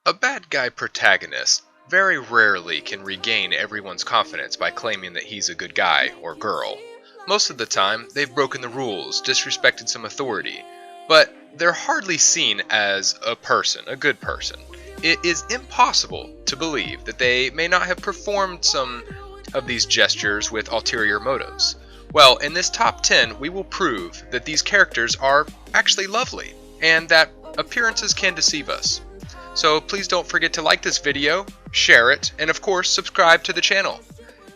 A bad guy protagonist very rarely can regain everyone's confidence by claiming that he's a good guy or girl. Most of the time, they've broken the rules, disrespected some authority, but they're hardly seen as a person, a good person. It is impossible to believe that they may not have performed some of these gestures with ulterior motives. Well, in this top 10, we will prove that these characters are actually lovely, and that appearances can deceive us. So please don't forget to like this video, share it, and of course subscribe to the channel.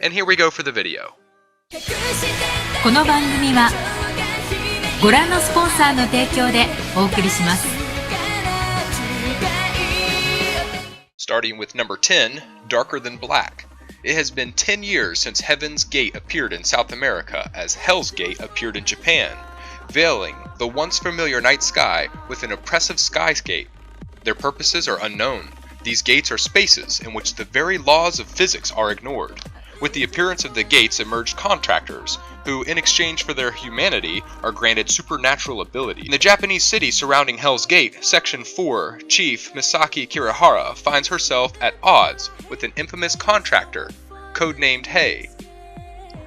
And here we go for the video. この番組はご覧のスポンサーの提供でお送りします。 Starting with number 10, Darker Than Black. It has been 10 years since Heaven's Gate appeared in South America as Hell's Gate appeared in Japan, veiling the once familiar night sky with an oppressive skyscape. Their purposes are unknown. These gates are spaces in which the very laws of physics are ignored. With the appearance of the gates emerged contractors, who in exchange for their humanity are granted supernatural ability. In the Japanese city surrounding Hell's Gate, Section 4, Chief Misaki Kirihara finds herself at odds with an infamous contractor, codenamed Hei,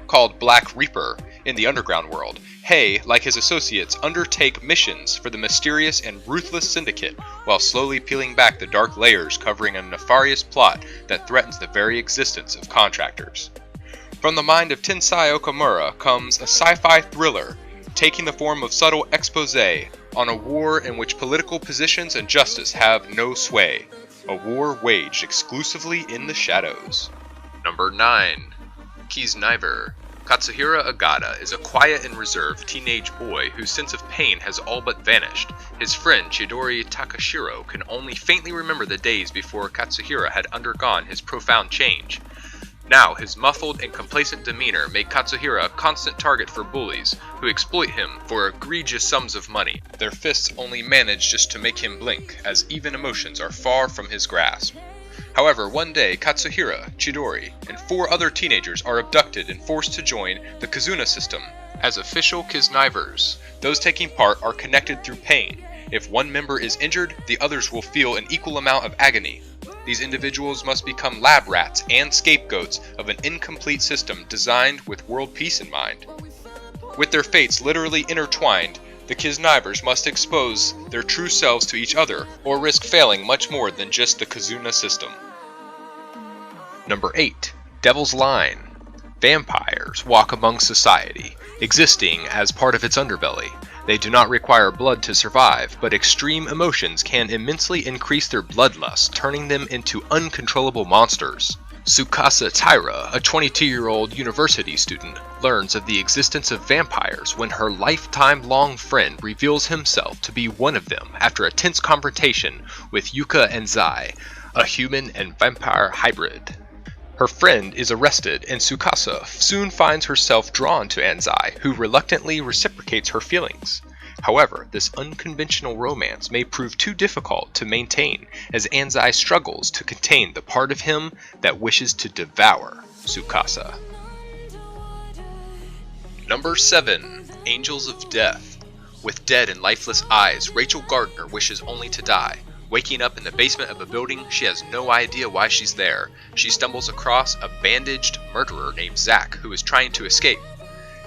called Black Reaper in the underground world. Hei, like his associates, undertake missions for the mysterious and ruthless syndicate while slowly peeling back the dark layers covering a nefarious plot that threatens the very existence of contractors. From the mind of Tensai Okamura comes a sci-fi thriller taking the form of subtle exposé on a war in which political positions and justice have no sway. A war waged exclusively in the shadows. Number 9. Kisniver. Katsuhira Agata is a quiet and reserved teenage boy whose sense of pain has all but vanished. His friend Chidori Takashiro can only faintly remember the days before Katsuhira had undergone his profound change. Now, his muffled and complacent demeanor made Katsuhira a constant target for bullies, who exploit him for egregious sums of money. Their fists only manage just to make him blink, as even emotions are far from his grasp. However, one day, Katsuhira, Chidori, and 4 other teenagers are abducted and forced to join the Kizuna system as official Kisnivers. Those taking part are connected through pain. If one member is injured, the others will feel an equal amount of agony. These individuals must become lab rats and scapegoats of an incomplete system designed with world peace in mind. With their fates literally intertwined, the Kisnivers must expose their true selves to each other, or risk failing much more than just the Kizuna system. Number 8. Devil's Line. Vampires walk among society, existing as part of its underbelly. They do not require blood to survive, but extreme emotions can immensely increase their bloodlust, turning them into uncontrollable monsters. Tsukasa Taira, a 22-year-old university student, learns of the existence of vampires when her lifetime-long friend reveals himself to be one of them after a tense confrontation with Yuka Enzai, a human and vampire hybrid. Her friend is arrested, and Tsukasa soon finds herself drawn to Enzai, who reluctantly reciprocates her feelings. However, this unconventional romance may prove too difficult to maintain as Enzai struggles to contain the part of him that wishes to devour Tsukasa. Number 7. Angels of Death. With dead and lifeless eyes, Rachel Gardner wishes only to die. Waking up in the basement of a building, she has no idea why she's there. She stumbles across a bandaged murderer named Zack who is trying to escape.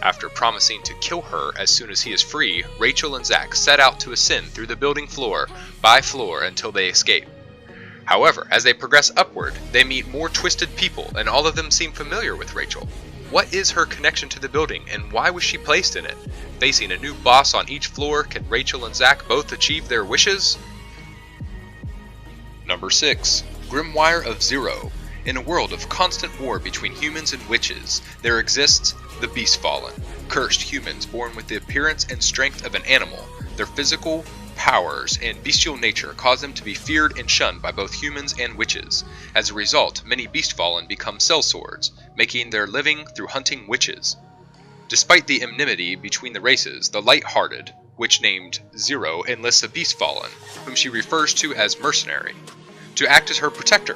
After promising to kill her as soon as he is free, Rachel and Zack set out to ascend through the building floor by floor until they escape. However, as they progress upward, they meet more twisted people, and all of them seem familiar with Rachel. What is her connection to the building, and why was she placed in it? Facing a new boss on each floor, can Rachel and Zack both achieve their wishes? Number 6. Grimoire of Zero. In a world of constant war between humans and witches, there exists the Beastfallen, cursed humans born with the appearance and strength of an animal. Their physical powers and bestial nature cause them to be feared and shunned by both humans and witches. As a result, many Beastfallen become sellswords, making their living through hunting witches. Despite the enmity between the races, the light-hearted witch named Zero enlists a Beastfallen, whom she refers to as Mercenary, to act as her protector.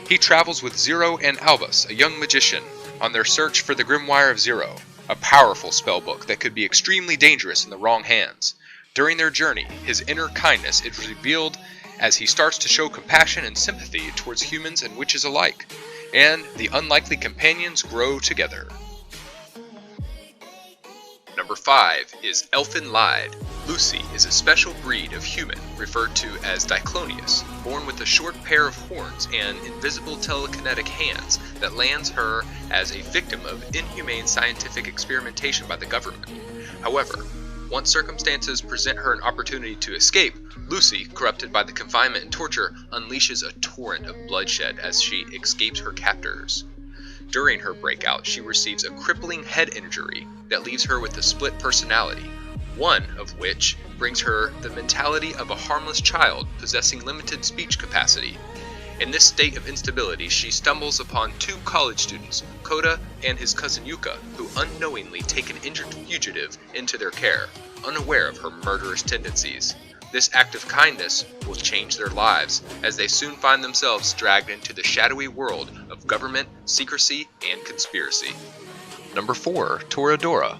He travels with Zero and Albus, a young magician, on their search for the Grimoire of Zero, a powerful spellbook that could be extremely dangerous in the wrong hands. During their journey, his inner kindness is revealed as he starts to show compassion and sympathy towards humans and witches alike, and the unlikely companions grow together. Number 5 is Elfin Lyde. Lucy is a special breed of human referred to as Diclonius, born with a short pair of horns and invisible telekinetic hands that lands her as a victim of inhumane scientific experimentation by the government. However, once circumstances present her an opportunity to escape, Lucy, corrupted by the confinement and torture, unleashes a torrent of bloodshed as she escapes her captors. During her breakout, she receives a crippling head injury that leaves her with a split personality, one of which brings her the mentality of a harmless child possessing limited speech capacity. In this state of instability, she stumbles upon 2 college students, Koda and his cousin Yuka, who unknowingly take an injured fugitive into their care, unaware of her murderous tendencies. This act of kindness will change their lives, as they soon find themselves dragged into the shadowy world of government, secrecy, and conspiracy. Number 4, Toradora.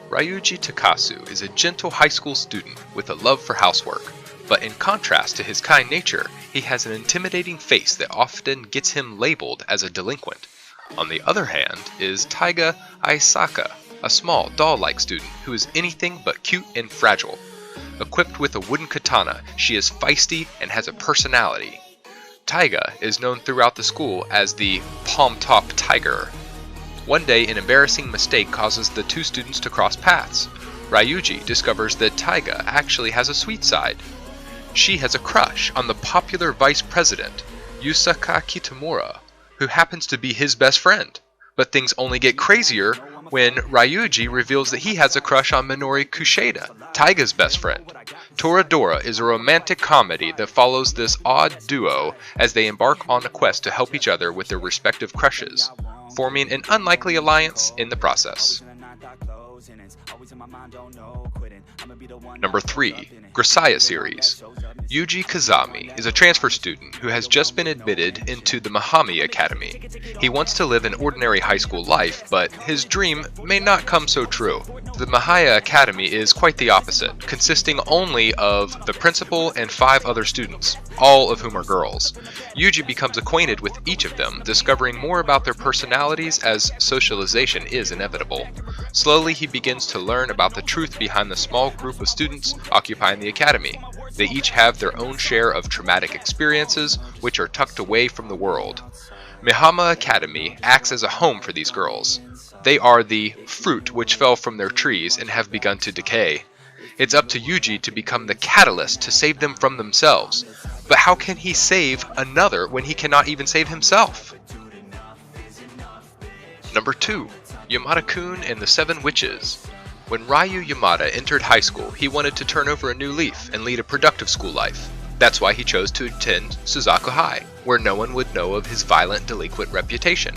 Ryuji Takasu is a gentle high school student with a love for housework, but in contrast to his kind nature, he has an intimidating face that often gets him labeled as a delinquent. On the other hand is Taiga Aisaka, a small, doll-like student who is anything but cute and fragile. Equipped with a wooden katana, she is feisty and has a personality. Taiga is known throughout the school as the Palm-Top Tiger. One day, an embarrassing mistake causes the 2 students to cross paths. Ryuji discovers that Taiga actually has a sweet side. She has a crush on the popular vice president, Yusaka Kitamura, who happens to be his best friend. But things only get crazier when Ryuji reveals that he has a crush on Minori Kushida, Taiga's best friend. Toradora is a romantic comedy that follows this odd duo as they embark on a quest to help each other with their respective crushes, forming an unlikely alliance in the process. Number 3, Grisaya series. Yuji Kazami is a transfer student who has just been admitted into the Mahami Academy. He wants to live an ordinary high school life, but his dream may not come so true. The Mahaya Academy is quite the opposite, consisting only of the principal and 5 other students, all of whom are girls. Yuji becomes acquainted with each of them, discovering more about their personalities as socialization is inevitable. Slowly he begins to learn about the truth behind the small group of students occupying the academy. They each have their own share of traumatic experiences, which are tucked away from the world. Mahama Academy acts as a home for these girls. They are the fruit which fell from their trees and have begun to decay. It's up to Yuji to become the catalyst to save them from themselves. But how can he save another when he cannot even save himself? Number 2, Yamada-kun and the 7 Witches. When Ryu Yamada entered high school, he wanted to turn over a new leaf and lead a productive school life. That's why he chose to attend Suzaku High, where no one would know of his violent delinquent reputation.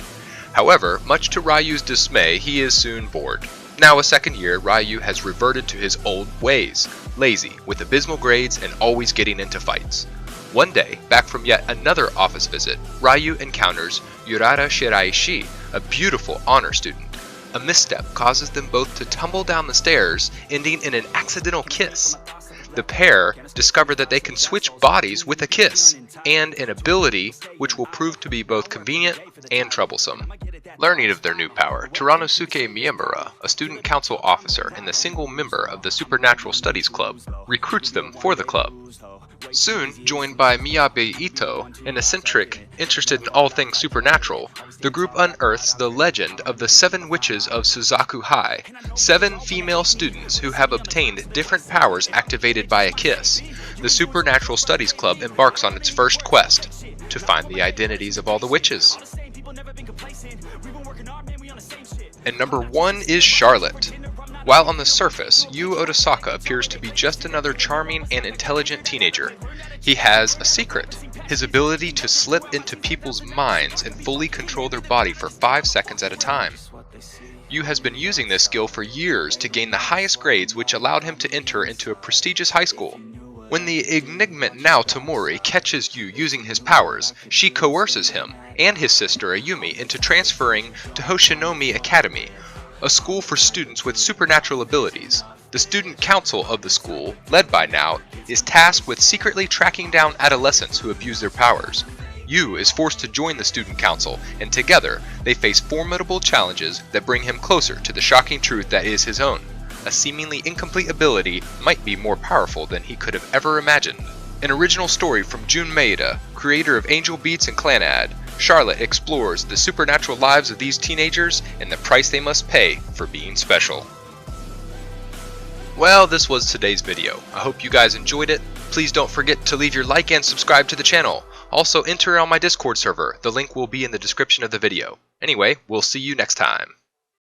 However, much to Ryu's dismay, he is soon bored. Now a second year, Ryu has reverted to his old ways, lazy, with abysmal grades and always getting into fights. One day, back from yet another office visit, Ryu encounters Yurara Shiraishi, a beautiful honor student. A misstep causes them both to tumble down the stairs, ending in an accidental kiss. The pair discover that they can switch bodies with a kiss, and an ability which will prove to be both convenient and troublesome. Learning of their new power, Teranosuke Miyamura, a student council officer and the single member of the Supernatural Studies Club, recruits them for the club. Soon, joined by Miyabe Ito, an eccentric interested in all things supernatural, the group unearths the legend of the 7 Witches of Suzaku High, 7 female students who have obtained different powers activated by a kiss. The Supernatural Studies Club embarks on its first quest, to find the identities of all the witches. And number 1 is Charlotte. While on the surface, Yu Otasaka appears to be just another charming and intelligent teenager, he has a secret: his ability to slip into people's minds and fully control their body for 5 seconds at a time. Yu has been using this skill for years to gain the highest grades, which allowed him to enter into a prestigious high school. When the enigmatic now Tomori catches Yu using his powers, she coerces him and his sister Ayumi into transferring to Hoshinomi Academy, a school for students with supernatural abilities. The student council of the school, led by Naut, is tasked with secretly tracking down adolescents who abuse their powers. Yu is forced to join the student council, and together they face formidable challenges that bring him closer to the shocking truth that is his own. A seemingly incomplete ability might be more powerful than he could have ever imagined. An original story from Jun Maeda, creator of Angel Beats and Clanad, Charlotte explores the supernatural lives of these teenagers and the price they must pay for being special. Well, this was today's video. I hope you guys enjoyed it. Please don't forget to leave your like and subscribe to the channel. Also enter on my Discord server. The link will be in the description of the video. Anyway, we'll see you next time.